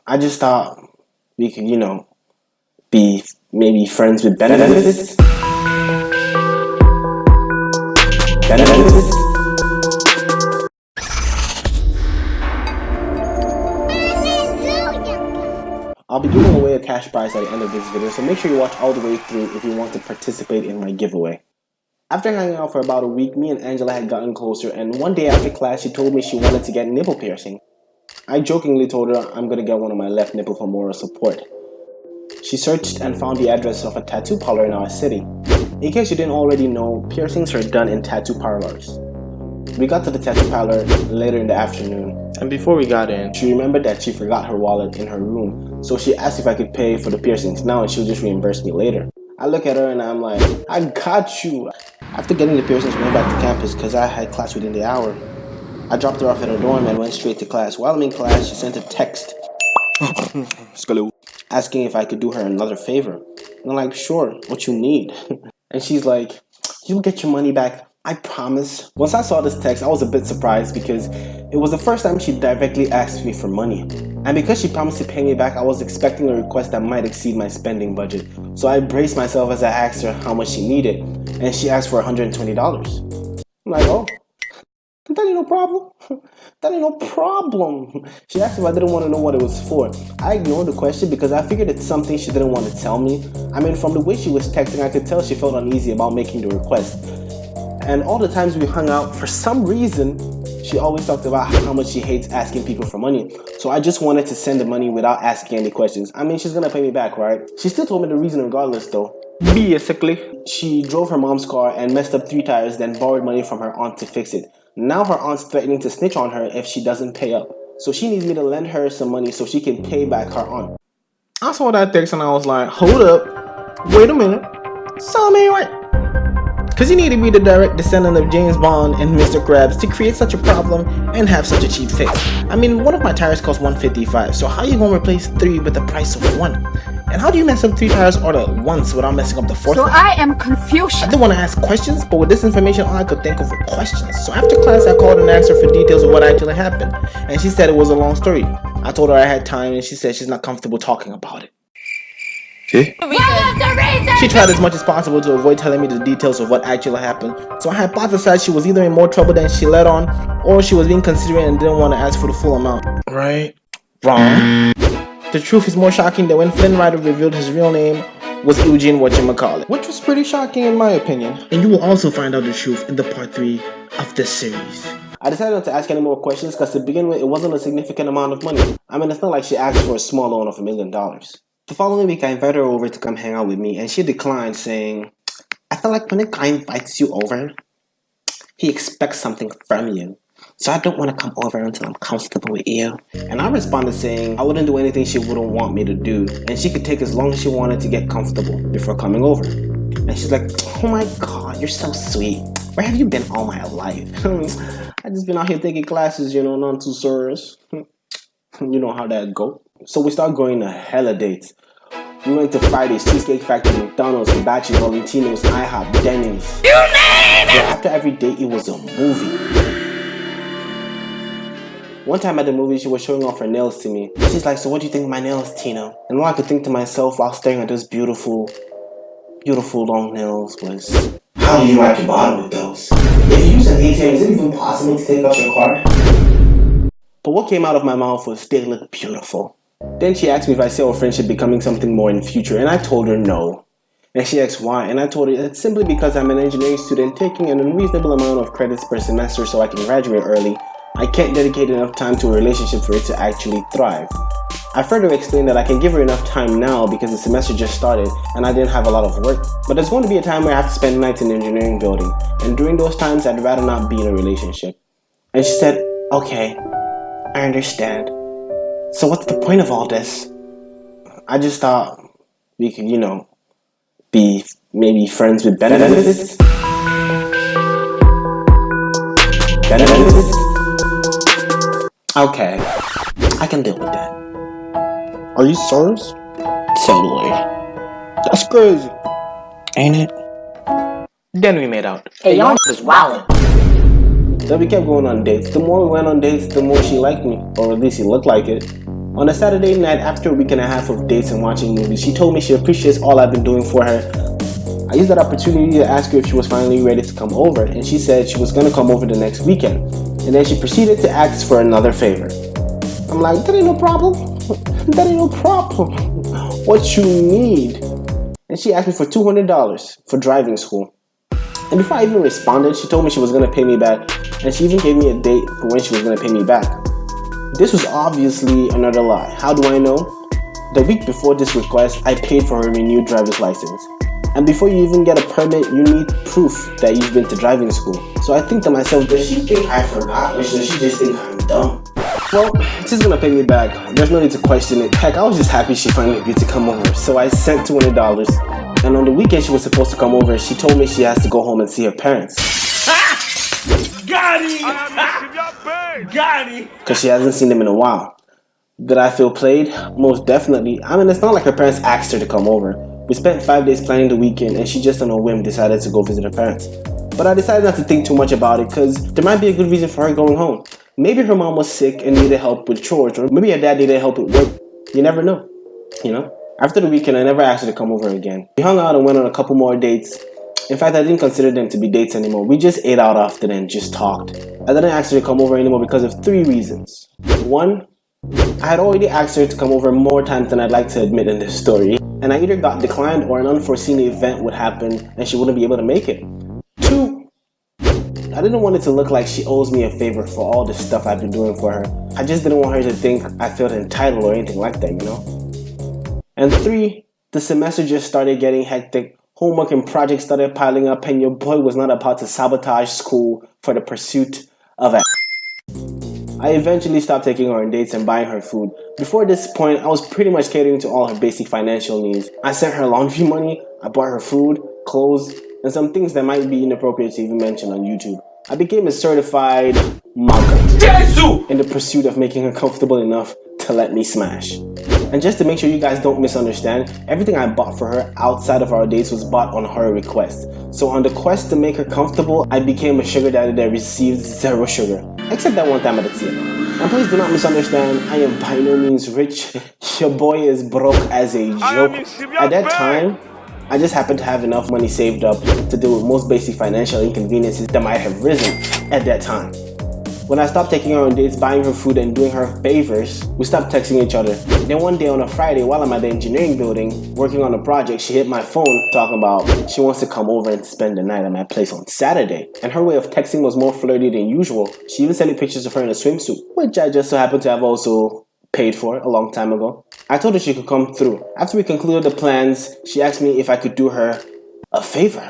I just thought we could, be maybe friends with benefits. Benefits. I'll be giving away a cash prize at the end of this video, so make sure you watch all the way through if you want to participate in my giveaway. After hanging out for about a week, me and Angela had gotten closer, and one day after class, she told me she wanted to get nipple piercing. I jokingly told her I'm going to get one on my left nipple for moral support. She searched and found the address of a tattoo parlor in our city. In case you didn't already know, piercings are done in tattoo parlors. We got to the tattoo parlor later in the afternoon, and before we got in, she remembered that she forgot her wallet in her room, so she asked if I could pay for the piercings now and she'll just reimburse me later. I look at her and I'm like, I got you. After getting the piercings, we went back to campus because I had class within the hour. I dropped her off at her dorm and went straight to class. While I'm in class, she sent a text asking if I could do her another favor. And I'm like, sure, what you need? And she's like, you'll get your money back, I promise. Once I saw this text, I was a bit surprised because it was the first time she directly asked me for money. And because she promised to pay me back, I was expecting a request that might exceed my spending budget. So I braced myself as I asked her how much she needed, and she asked for $120. I'm like, oh, that ain't no problem. That ain't no problem. She asked if I didn't want to know what it was for. I ignored the question because I figured it's something she didn't want to tell me. I mean, from the way she was texting, I could tell she felt uneasy about making the request. And all the times we hung out, for some reason, she always talked about how much she hates asking people for money. So I just wanted to send the money without asking any questions. I mean, she's gonna pay me back, right? She still told me the reason regardless though. Basically, she drove her mom's car and messed up 3 tires, then borrowed money from her aunt to fix it. Now her aunt's threatening to snitch on her if she doesn't pay up. So she needs me to lend her some money so she can pay back her aunt. I saw that text and I was like, hold up, wait a minute, something ain't right. Cause you need to be the direct descendant of James Bond and Mr. Krabs to create such a problem and have such a cheap fix. I mean, one of my tires cost $155, so how you gonna replace 3 with the price of 1? And how do you mess up 3 tires all at once without messing up the 4th? So I am confused. I didn't want to ask questions, but with this information, all I could think of were questions. So after class, I called and asked her for details of what actually happened, and she said it was a long story. I told her I had time, and she said she's not comfortable talking about it. What was the reason? She tried as much as possible to avoid telling me the details of what actually happened, so I hypothesized she was either in more trouble than she let on, or she was being considerate and didn't want to ask for the full amount. Right? Wrong? The truth is more shocking than when Flynn Rider revealed his real name was Eugene whatchamacallit, which was pretty shocking in my opinion. And you will also find out the truth in the part 3 of this series. I decided not to ask any more questions because to begin with, it wasn't a significant amount of money. I mean, it's not like she asked for a small loan of $1 million. The following week, I invited her over to come hang out with me, and she declined, saying, I feel like when a guy invites you over, he expects something from you. So I don't want to come over until I'm comfortable with you. And I responded saying I wouldn't do anything she wouldn't want me to do, and she could take as long as she wanted to get comfortable before coming over. And she's like, oh my god, you're so sweet. Where have you been all my life? I just been out here taking classes, none too serious. You know how that go. So we started going to hella dates. We went to Fridays, Cheesecake Factory, McDonald's, Hibachi, Scalentino's, IHOP, Denny's. You name it! After every date, it was a movie. One time at the movie, she was showing off her nails to me. She's like, so what do you think of my nails, Tina? And all I could think to myself while staring at those beautiful long nails was, how do you ride your bottom with those? If you use an ATM, is it even possible to take out your card? But what came out of my mouth was, they look beautiful. Then she asked me if I see our friendship becoming something more in the future, and I told her no. And she asked why, and I told her it's simply because I'm an engineering student taking an unreasonable amount of credits per semester so I can graduate early. I can't dedicate enough time to a relationship for it to actually thrive. I further explained that I can give her enough time now because the semester just started and I didn't have a lot of work. But there's going to be a time where I have to spend nights in the engineering building, and during those times I'd rather not be in a relationship. And she said, okay, I understand. So what's the point of all this? I just thought we could, be maybe friends with benefits. Benefits? Okay, I can deal with that. Are you serious? Totally. That's crazy. Ain't it? Then we made out. Hey, y'all is wildin'. Then we kept going on dates. The more we went on dates, the more she liked me. Or at least it looked like it. On a Saturday night, after a week and a half of dates and watching movies, she told me she appreciates all I've been doing for her. I used that opportunity to ask her if she was finally ready to come over, and she said she was going to come over the next weekend. And then she proceeded to ask for another favor. I'm like, that ain't no problem. That ain't no problem. What you need? And she asked me for $200 for driving school. And before I even responded, she told me she was going to pay me back, and she even gave me a date for when she was going to pay me back. This was obviously another lie. How do I know? The week before this request, I paid for her renewed driver's license. And before you even get a permit, you need proof that you've been to driving school. So I think to myself, does she think I forgot, or does she just think I'm dumb? Well, she's gonna pay me back. There's no need to question it. Heck, I was just happy she finally agreed to come over. So I sent $200. And on the weekend she was supposed to come over, she told me she has to go home and see her parents. Got it! Got it! Because she hasn't seen them in a while. Did I feel played? Most definitely. I mean, it's not like her parents asked her to come over. We spent 5 days planning the weekend, and she just on a whim decided to go visit her parents. But I decided not to think too much about it because there might be a good reason for her going home. Maybe her mom was sick and needed help with chores, or maybe her dad needed help with work. You never know, you know? After the weekend, I never asked her to come over again. We hung out and went on a couple more dates. In fact, I didn't consider them to be dates anymore. We just ate out often and just talked. I didn't ask her to come over anymore because of 3 reasons. 1, I had already asked her to come over more times than I'd like to admit in this story, and I either got declined or an unforeseen event would happen and she wouldn't be able to make it. 2, I didn't want it to look like she owes me a favor for all the stuff I've been doing for her. I just didn't want her to think I felt entitled or anything like that, you know? And 3, the semester just started getting hectic. Homework and projects started piling up, and your boy was not about to sabotage school for the pursuit of a. I eventually stopped taking her on dates and buying her food. Before this point, I was pretty much catering to all her basic financial needs. I sent her laundry money, I bought her food, clothes, and some things that might be inappropriate to even mention on YouTube. I became a certified mugger in the pursuit of making her comfortable enough to let me smash. And just to make sure you guys don't misunderstand, everything I bought for her outside of our dates was bought on her request. So on the quest to make her comfortable, I became a sugar daddy that received 0 sugar. Except that one time at the theater. And please do not misunderstand, I am by no means rich. Your boy is broke as a joke. At that time, I just happened to have enough money saved up to deal with most basic financial inconveniences that might have risen at that time. When I stopped taking her on dates, buying her food, and doing her favors, we stopped texting each other. Then one day on a Friday, while I'm at the engineering building, working on a project, she hit my phone talking about she wants to come over and spend the night at my place on Saturday. And her way of texting was more flirty than usual. She even sent me pictures of her in a swimsuit, which I just so happened to have also paid for a long time ago. I told her she could come through. After we concluded the plans, she asked me if I could do her a favor.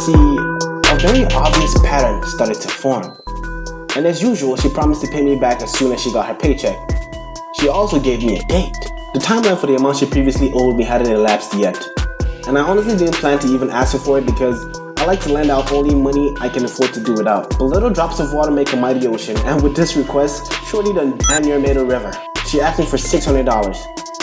See, a very obvious pattern started to form. And as usual, she promised to pay me back as soon as she got her paycheck. She also gave me a date. The timeline for the amount she previously owed me hadn't elapsed yet. And I honestly didn't plan to even ask her for it because I like to lend out only money I can afford to do without. But little drops of water make a mighty ocean, and with this request, Shorty done damn near made a river. She asked me for $600.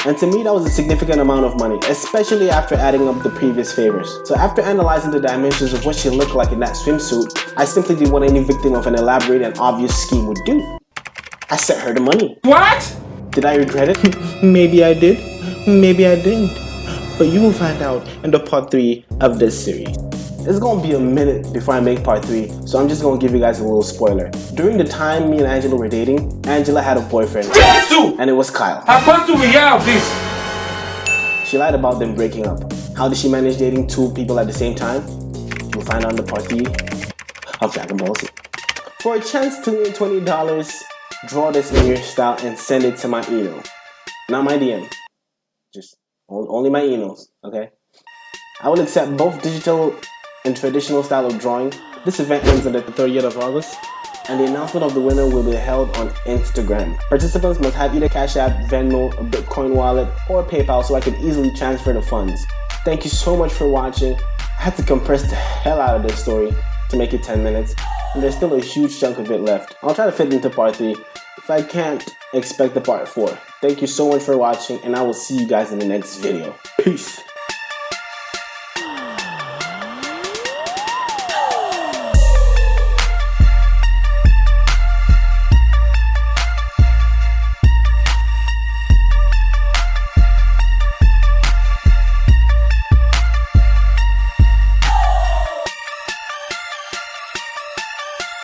And to me, that was a significant amount of money, especially after adding up the previous favors. So after analyzing the dimensions of what she looked like in that swimsuit, I simply did what any victim of an elaborate and obvious scheme would do. I sent her the money. What? Did I regret it? Maybe I did. Maybe I didn't. But you will find out in the part 3 of this series. It's gonna be a minute before I make part 3, so I'm just gonna give you guys a little spoiler. During the time me and Angela were dating, Angela had a boyfriend, and it was Kyle. How close do we have this? She lied about them breaking up. How did she manage dating 2 people at the same time? You'll find out in the part 3 of Dragon Ball Z. For a chance to win $20, draw this in your style and send it to my email. Not my DM. Just only my emails, okay? I will accept both digital and traditional style of drawing. This event ends on the 30th of August, and the announcement of the winner will be held on Instagram. Participants must have either Cash App, Venmo, a Bitcoin wallet, or PayPal so I can easily transfer the funds. Thank you so much for watching. I had to compress the hell out of this story to make it 10 minutes, and there's still a huge chunk of it left. I'll try to fit into part 3. If I can't, expect the part 4. Thank you so much for watching, and I will see you guys in the next video. Peace.